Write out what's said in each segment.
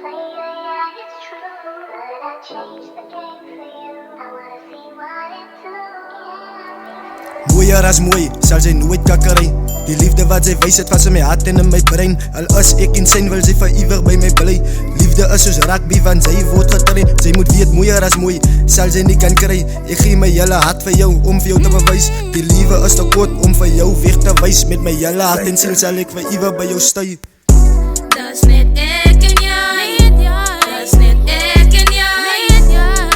player, yeah, it's true. But I changed the game for you. I wanna see what it do. Mooier as mooi, sal sy nooit kakkery. Die liefde wat sy wys het vas in my hart en in my brein. Al is ek insane wil sy vir ewig by my bly. Liefde is soos rugby want sy word getrain. Sy moet weet mooier as mooi, sal sy nie kan kry. Ek gee my hele hart vir jou om vir jou te bewys. Die liefde is te kort om vir jou weg te wys. Met my hele hart en siel sal ek vir ewig by jou stay. Das net ek en jy. Das net ek en jy.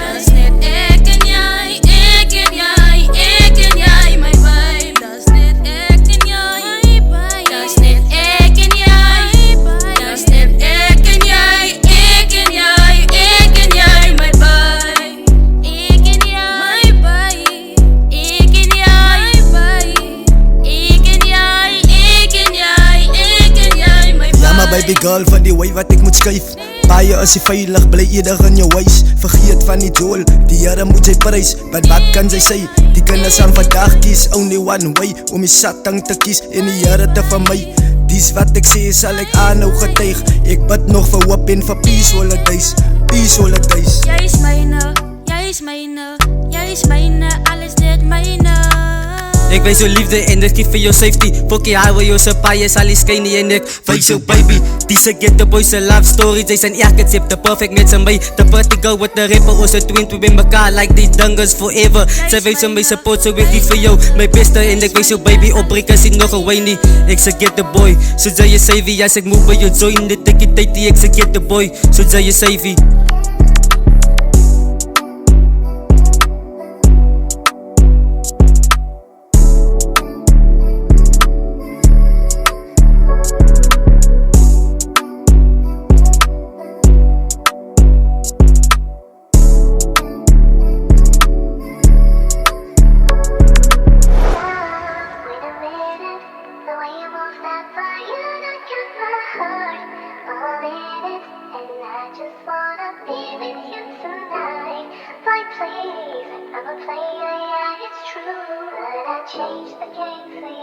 Das net ek en jy. Ek en jy. Ek en jy, my babe. Das net ek en jy. Das net ek en jy. Das net ek en jy. Ek en jy. Ek en jy, my babe. Ek en jy, my babe. Ek en jy, my babe. Ek en jy. Ek en jy. Ek en jy, my babe. Ja maar baby girl van die way wat ek moet skuif. Baie is die veilig, bly edig in jou huis. Vergeet van die doel, die Here moet sy prys. Maar wat kan sy sê? Die kinders aan vandag kies only one way. Om die satang te kies en die Here te vir my. Dis wat ek sê sal ek aanhou getuig. Ek bid nog vir hoop en vir peace holidays. Peace holidays. Jy is myne, jy is myne, jy is myne, alles net myne. Ek wys jou liefde en ek gee vir jou safety. Fokkie highway jou se paie sal die skyn nie en ek wys jou baby. Dis ek get the boys a love story. Jy sien elke tip the perfect met somebody. The pretty girl with the rapper ons het twin to be mekaar like these dungers forever. Sy wys my support so ek gee vir jou my beste en ek wys jou baby opbreek as ek nog away nie. Ek se get the boy, so jy savvy as ek move by jou join dit ek tyd ek se get the boy, so jy savvy. Please, I'm a player, yeah, it's true. But I changed the game for